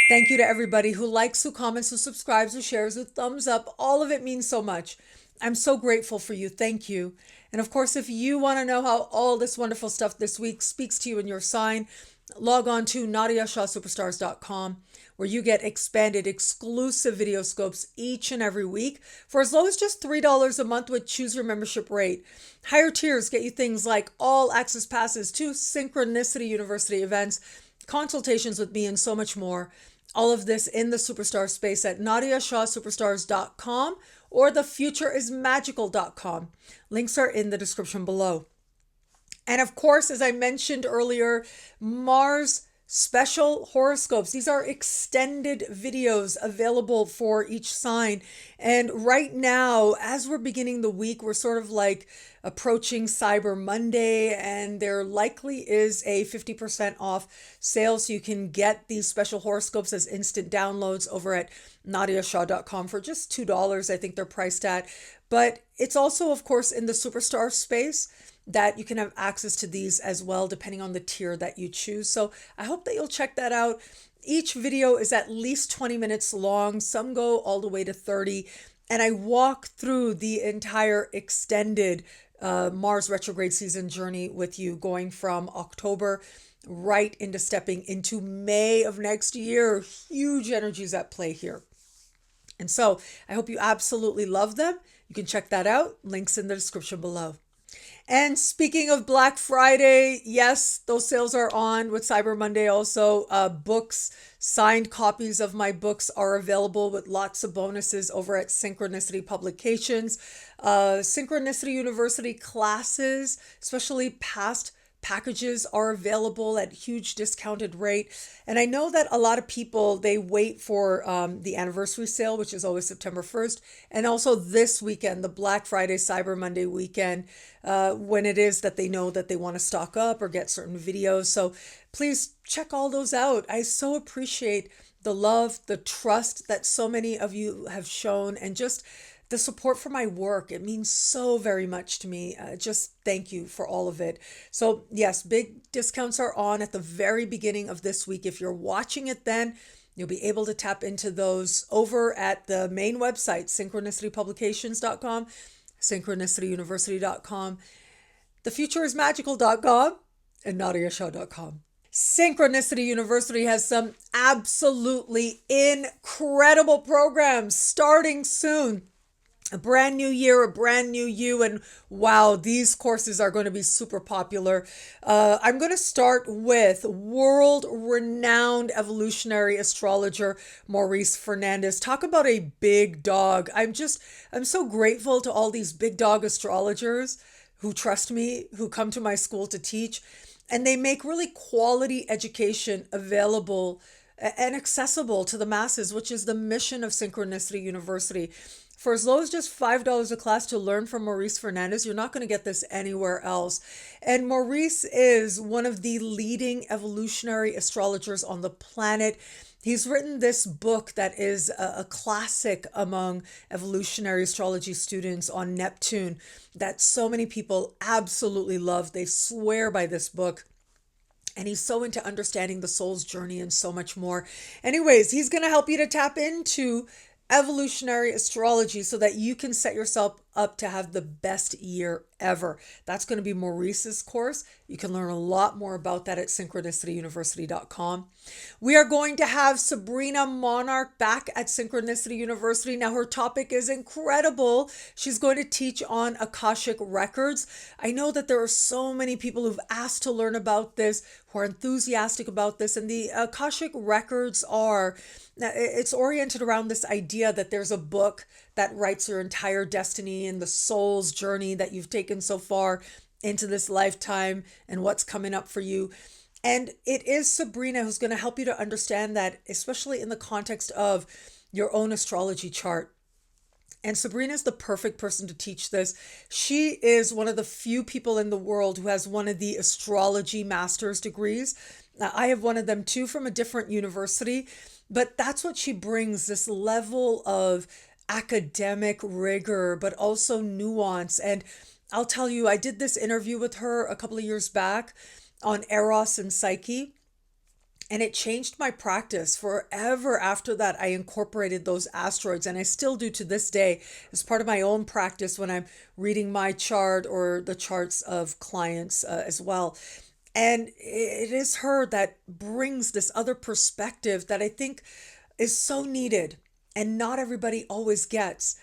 Thank you to everybody who likes, who comments, who subscribes, who shares, who thumbs up. All of it means so much. I'm so grateful for you. Thank you. And of course, if you want to know how all this wonderful stuff this week speaks to you in your sign, log on to NadiyaShahSuperstars.com, where you get expanded exclusive video scopes each and every week for as low as just $3 a month with choose your membership rate. Higher tiers get you things like all access passes to Synchronicity University events, consultations with me, and so much more. All of this in the superstar space at NadiyaShahSuperstars.com or thefutureismagical.com. Links are in the description below. And of course, as I mentioned earlier, Mars special horoscopes. These are extended videos available for each sign. And right now, as we're beginning the week, we're sort of like approaching Cyber Monday, and there likely is a 50% off sale. So you can get these special horoscopes as instant downloads over at NadiyaShah.com for just $2, I think they're priced at. But it's also, of course, in the superstar space that you can have access to these as well, depending on the tier that you choose. So I hope that you'll check that out. Each video is at least 20 minutes long. Some go all the way to 30. And I walk through the entire extended Mars retrograde season journey with you, going from October right into stepping into May of next year. Huge energies at play here. And so I hope you absolutely love them. You can check that out. Links in the description below. And speaking of Black Friday, yes, those sales are on with Cyber Monday also. Books, signed copies of my books are available with lots of bonuses over at Synchronicity Publications. Synchronicity University classes, especially past Packages are available at huge discounted rate. And I know that a lot of people, they wait for the anniversary sale, which is always September 1st. And also this weekend, the Black Friday, Cyber Monday weekend, when it is that they know that they want to stock up or get certain videos. So please check all those out. I so appreciate the love, the trust that so many of you have shown, and just the support for my work. It means so very much to me. Just thank you for all of it. So yes, big discounts are on at the very beginning of this week. If you're watching it then, you'll be able to tap into those over at the main website, synchronicitypublications.com, synchronicityuniversity.com, thefutureismagical.com, and nadiyashah.com. Synchronicity University has some absolutely incredible programs starting soon. A brand new year, a brand new you, and wow, these courses are going to be super popular. I'm going to start with world-renowned evolutionary astrologer Maurice Fernandez. Talk about a big dog. I'm so grateful to all these big dog astrologers who trust me, who come to my school to teach, and they make really quality education available and accessible to the masses, which is the mission of Synchronicity University. For as low as just $5 a class to learn from Maurice Fernandez, you're not going to get this anywhere else. And Maurice is one of the leading evolutionary astrologers on the planet. He's written this book that is a classic among evolutionary astrology students on Neptune that so many people absolutely love. They swear by this book. And he's so into understanding the soul's journey and so much more. Anyways, he's going to help you to tap into evolutionary astrology so that you can set yourself up to have the best year ever. That's going to be Maurice's course. You can learn a lot more about that at synchronicityuniversity.com. We are going to have Sabrina Monarch back at Synchronicity University. Now, her topic is incredible. She's going to teach on Akashic records. I know that there are so many people who've asked to learn about this, who are enthusiastic about this, and the Akashic records it's oriented around this idea that there's a book that writes your entire destiny and the soul's journey that you've taken so far into this lifetime and what's coming up for you. And it is Sabrina who's going to help you to understand that, especially in the context of your own astrology chart. And Sabrina is the perfect person to teach this. She is one of the few people in the world who has one of the astrology master's degrees. I have one of them too, from a different university, but that's what she brings, this level of academic rigor, but also nuance. And I'll tell you, I did this interview with her a couple of years back on Eros and Psyche, and it changed my practice. Forever after that, I incorporated those asteroids, and I still do to this day as part of my own practice when I'm reading my chart or the charts of clients as well. And it is her that brings this other perspective that I think is so needed and not everybody always gets.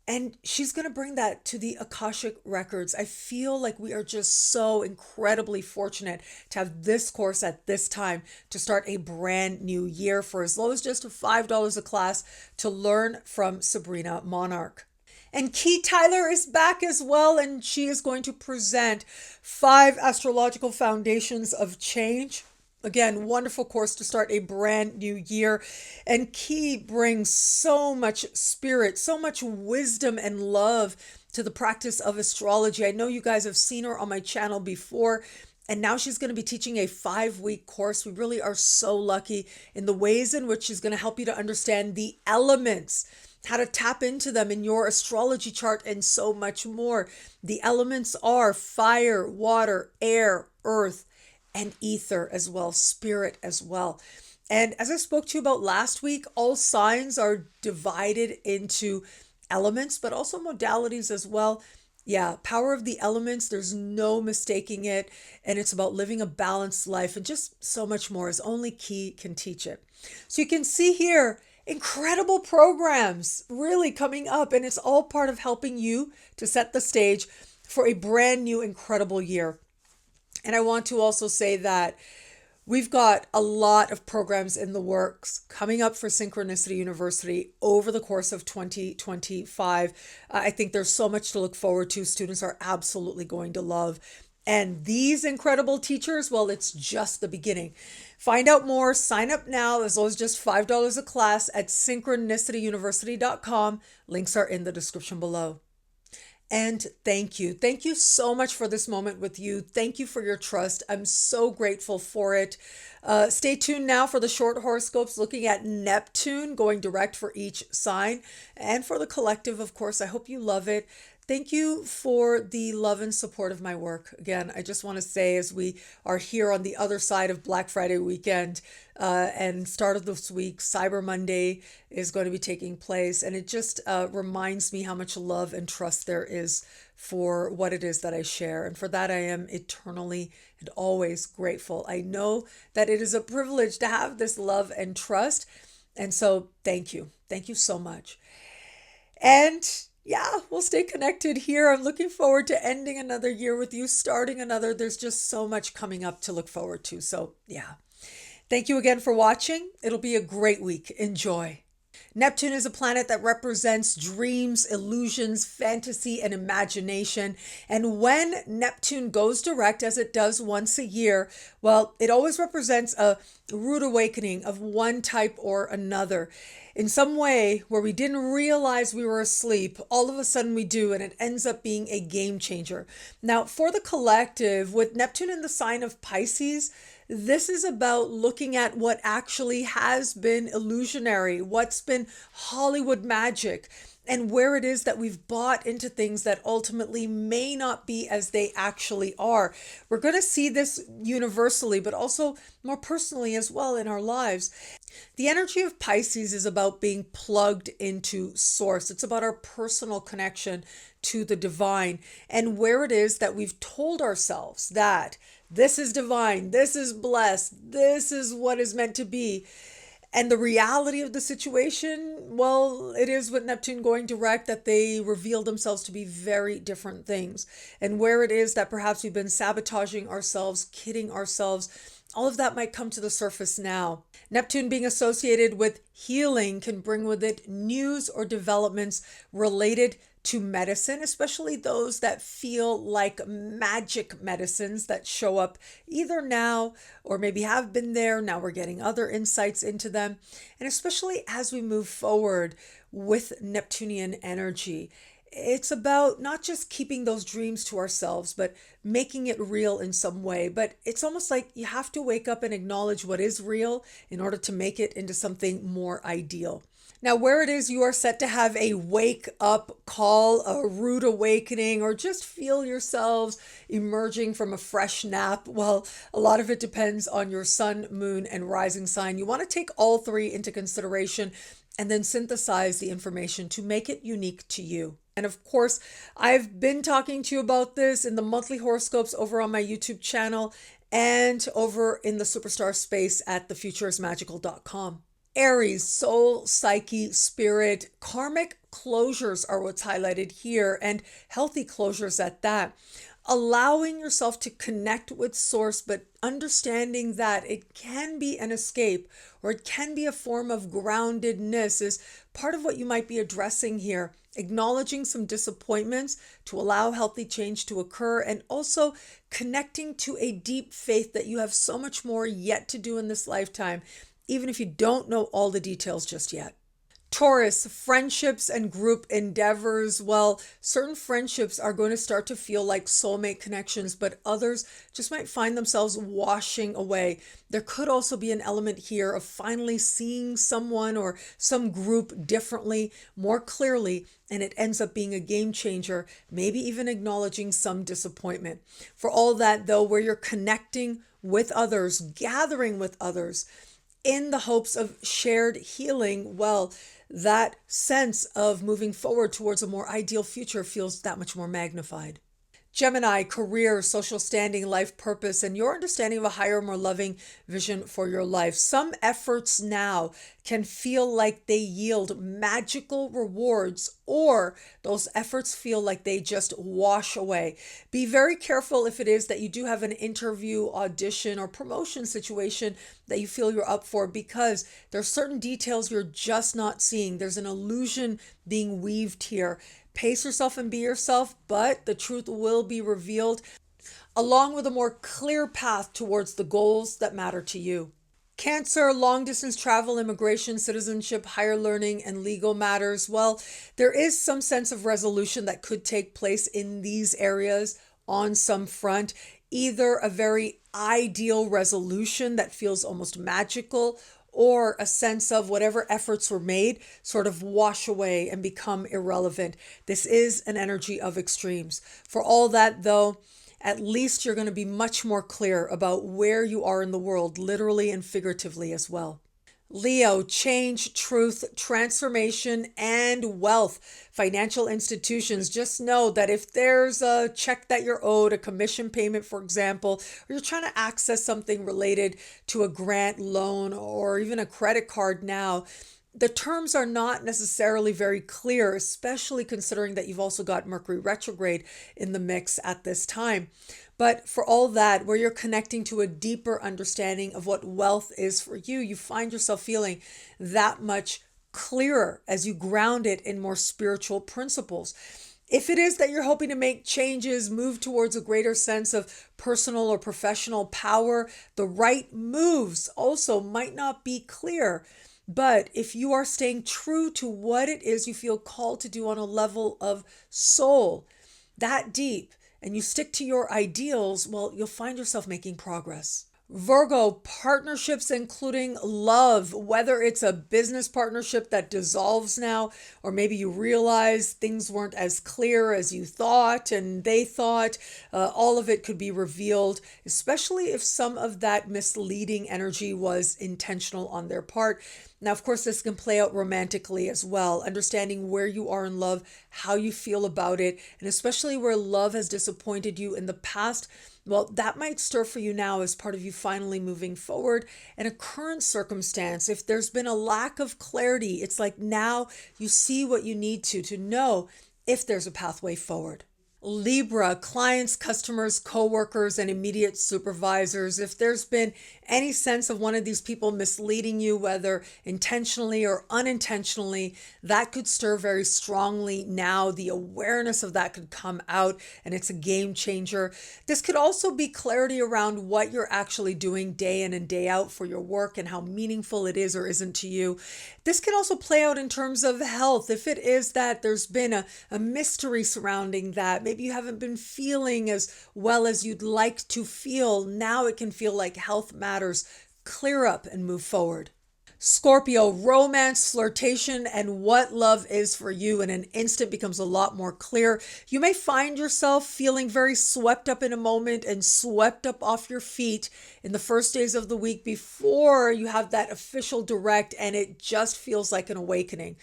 And she's going to bring that to the Akashic records. I feel like we are just so incredibly fortunate to have this course at this time to start a brand new year for as low as just $5 a class to learn from Sabrina Monarch. And Key Tyler is back as well, and she is going to present 5 astrological foundations of change. Again, wonderful course to start a brand new year. And Key brings so much spirit, so much wisdom and love to the practice of astrology. I know you guys have seen her on my channel before, and now she's going to be teaching a 5-week course. We really are so lucky in the ways in which she's going to help you to understand the elements, how to tap into them in your astrology chart, and so much more. The elements are fire, water, air, earth, and ether as well, spirit as well. And as I spoke to you about last week, all signs are divided into elements, but also modalities as well. Yeah, power of the elements, there's no mistaking it. And it's about living a balanced life and just so much more, as only Key can teach it. So you can see here, incredible programs really coming up, and it's all part of helping you to set the stage for a brand new incredible year. And I want to also say that we've got a lot of programs in the works coming up for Synchronicity University over the course of 2025. I think there's so much to look forward to. Students are absolutely going to love. And these incredible teachers, well, it's just the beginning. Find out more, sign up now, as low as just $5 a class at synchronicityuniversity.com. Links are in the description below. And thank you. Thank you so much for this moment with you. Thank you for your trust. I'm so grateful for it. Stay tuned now for the short horoscopes looking at Neptune going direct for each sign and for the collective, of course. I hope you love it. Thank you for the love and support of my work. Again, I just want to say, as we are here on the other side of Black Friday weekend and start of this week, Cyber Monday is going to be taking place. And it just reminds me how much love and trust there is for what it is that I share. And for that, I am eternally and always grateful. I know that it is a privilege to have this love and trust. And so thank you. Thank you so much. And yeah, we'll stay connected here. I'm looking forward to ending another year with you, starting another. There's just so much coming up to look forward to. So yeah, thank you again for watching. It'll be a great week. Enjoy. Neptune is a planet that represents dreams, illusions, fantasy, and imagination. And when Neptune goes direct, as it does once a year, well, it always represents a rude awakening of one type or another. In some way where we didn't realize we were asleep, all of a sudden we do, and it ends up being a game changer. Now, for the collective, with Neptune in the sign of Pisces, this is about looking at what actually has been illusionary, what's been Hollywood magic, and where it is that we've bought into things that ultimately may not be as they actually are. We're going to see this universally, but also more personally as well in our lives. The energy of Pisces is about being plugged into source. It's about our personal connection to the divine, and where it is that we've told ourselves that this is divine, this is blessed, this is what is meant to be. And the reality of the situation, well, it is with Neptune going direct that they reveal themselves to be very different things. And where it is that perhaps we've been sabotaging ourselves, kidding ourselves, all of that might come to the surface now. Neptune being associated with healing can bring with it news or developments related to medicine, especially those that feel like magic medicines that show up either now or maybe have been there. Now we're getting other insights into them. And especially as we move forward with Neptunian energy, it's about not just keeping those dreams to ourselves, but making it real in some way. But it's almost like you have to wake up and acknowledge what is real in order to make it into something more ideal. Now, where it is you are set to have a wake up call, a rude awakening, or just feel yourselves emerging from a fresh nap, well, a lot of it depends on your sun, moon, and rising sign. You want to take all three into consideration and then synthesize the information to make it unique to you. And of course, I've been talking to you about this in the monthly horoscopes over on my YouTube channel and over in the superstar space at thefutureismagical.com. Aries, soul, psyche, spirit, karmic closures are what's highlighted here, and healthy closures at that. Allowing yourself to connect with source, but understanding that it can be an escape or it can be a form of groundedness is part of what you might be addressing here. Acknowledging some disappointments to allow healthy change to occur, and also connecting to a deep faith that you have so much more yet to do in this lifetime, even if you don't know all the details just yet. Taurus, friendships and group endeavors. Well, certain friendships are going to start to feel like soulmate connections, but others just might find themselves washing away. There could also be an element here of finally seeing someone or some group differently, more clearly, and it ends up being a game changer, maybe even acknowledging some disappointment. For all that, though, where you're connecting with others, gathering with others, in the hopes of shared healing, well, that sense of moving forward towards a more ideal future feels that much more magnified. Gemini, career, social standing, life purpose, and your understanding of a higher, more loving vision for your life. Some efforts now can feel like they yield magical rewards, or those efforts feel like they just wash away. Be very careful if it is that you do have an interview, audition, or promotion situation that you feel you're up for, because there's certain details you're just not seeing. There's an illusion being weaved here. Pace yourself and be yourself, but the truth will be revealed. along with a more clear path towards the goals that matter to you. Cancer, long distance travel, immigration, citizenship, higher learning, and legal matters. Well, there is some sense of resolution that could take place in these areas on some front. Either a very ideal resolution that feels almost magical, or a sense of whatever efforts were made sort of wash away and become irrelevant. This is an energy of extremes. For all that, though, at least you're going to be much more clear about where you are in the world, literally and figuratively as well. Leo, change, truth, transformation, and wealth. Financial institutions, just know that if there's a check that you're owed, a commission payment, for example, or you're trying to access something related to a grant, loan, or even a credit card now, the terms are not necessarily very clear, especially considering that you've also got Mercury retrograde in the mix at this time. But for all that, where you're connecting to a deeper understanding of what wealth is for you, you find yourself feeling that much clearer as you ground it in more spiritual principles. If it is that you're hoping to make changes, move towards a greater sense of personal or professional power, the right moves also might not be clear. But if you are staying true to what it is you feel called to do on a level of soul, that deep, and you stick to your ideals, well, you'll find yourself making progress. Virgo, partnerships including love, whether it's a business partnership that dissolves now, or maybe you realize things weren't as clear as you thought and they thought, all of it could be revealed, especially if some of that misleading energy was intentional on their part. Now, of course, this can play out romantically as well, understanding where you are in love, how you feel about it, and especially where love has disappointed you in the past. Well, that might stir for you now as part of you finally moving forward. In a current circumstance, if there's been a lack of clarity, it's like now you see what you need to know if there's a pathway forward. Libra, clients, customers, coworkers, and immediate supervisors. If there's been any sense of one of these people misleading you, whether intentionally or unintentionally, that could stir very strongly now. The awareness of that could come out, and it's a game changer. This could also be clarity around what you're actually doing day in and day out for your work and how meaningful it is or isn't to you. This can also play out in terms of health. If it is that there's been a mystery surrounding that, maybe you haven't been feeling as well as you'd like to feel, now it can feel like health matters. Clear up and move forward. Scorpio, romance, flirtation, and what love is for you in an instant becomes a lot more clear. You may find yourself feeling very swept up in a moment and swept up off your feet in the first days of the week before you have that official direct, and it just feels like an awakening.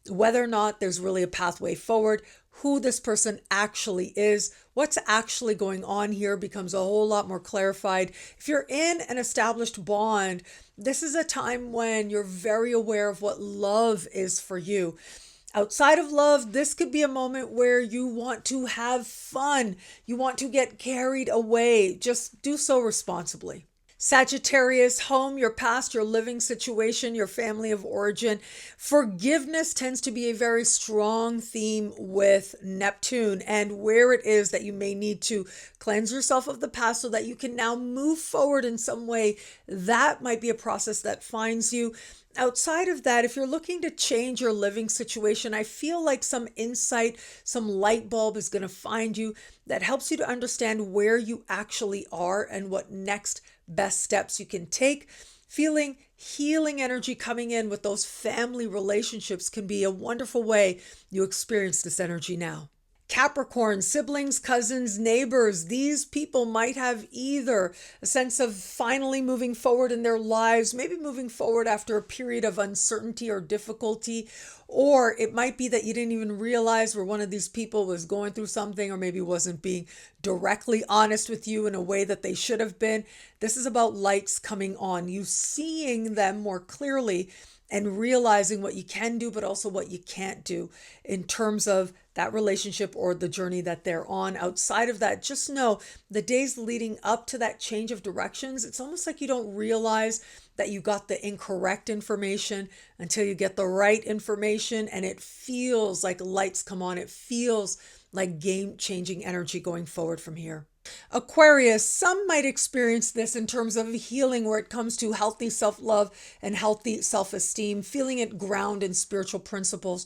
Whether or not there's really a pathway forward, who this person actually is, what's actually going on here becomes a whole lot more clarified. If you're in an established bond, this is a time when you're very aware of what love is for you. Outside of love, this could be a moment where you want to have fun. You want to get carried away. Just do so responsibly. Sagittarius, home, your past, your living situation, your family of origin. Forgiveness tends to be a very strong theme with Neptune, and where it is that you may need to cleanse yourself of the past so that you can now move forward in some way, that might be a process that finds you. Outside of that, if you're looking to change your living situation, I feel like some insight, some light bulb is going to find you that helps you to understand where you actually are and what next best steps you can take. Feeling healing energy coming in with those family relationships can be a wonderful way you experience this energy now. Capricorn, siblings, cousins, neighbors, these people might have either a sense of finally moving forward in their lives, maybe moving forward after a period of uncertainty or difficulty, or it might be that you didn't even realize where one of these people was going through something or maybe wasn't being directly honest with you in a way that they should have been. This is about lights coming on, you seeing them more clearly and realizing what you can do, but also what you can't do in terms of that relationship or the journey that they're on. Outside of that, just know the days leading up to that change of directions, it's almost like you don't realize that you got the incorrect information until you get the right information, and it feels like lights come on. It feels like game-changing energy going forward from here. Aquarius, some might experience this in terms of healing where it comes to healthy self love and healthy self esteem, feeling it ground in spiritual principles.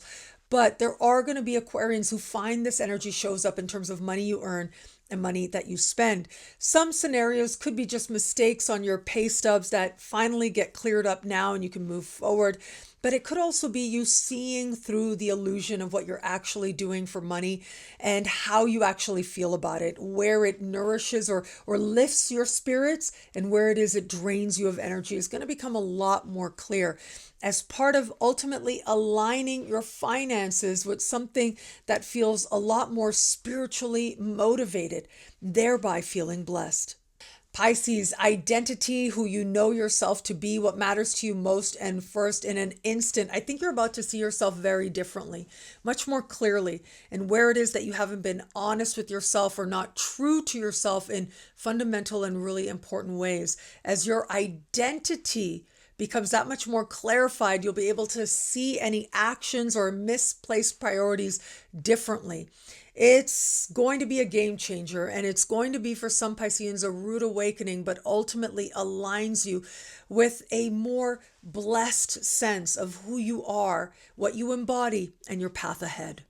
But there are going to be Aquarians who find this energy shows up in terms of money you earn and money that you spend. Some scenarios could be just mistakes on your pay stubs that finally get cleared up now and you can move forward. But it could also be you seeing through the illusion of what you're actually doing for money and how you actually feel about it, where it nourishes or lifts your spirits and where it is it drains you of energy is going to become a lot more clear as part of ultimately aligning your finances with something that feels a lot more spiritually motivated, thereby feeling blessed. Pisces, identity, who you know yourself to be, what matters to you most and first in an instant. I think you're about to see yourself very differently, much more clearly, and where it is that you haven't been honest with yourself or not true to yourself in fundamental and really important ways. As your identity becomes that much more clarified, you'll be able to see any actions or misplaced priorities differently. It's going to be a game changer, and it's going to be for some Pisceans a rude awakening, but ultimately aligns you with a more blessed sense of who you are, what you embody, and your path ahead.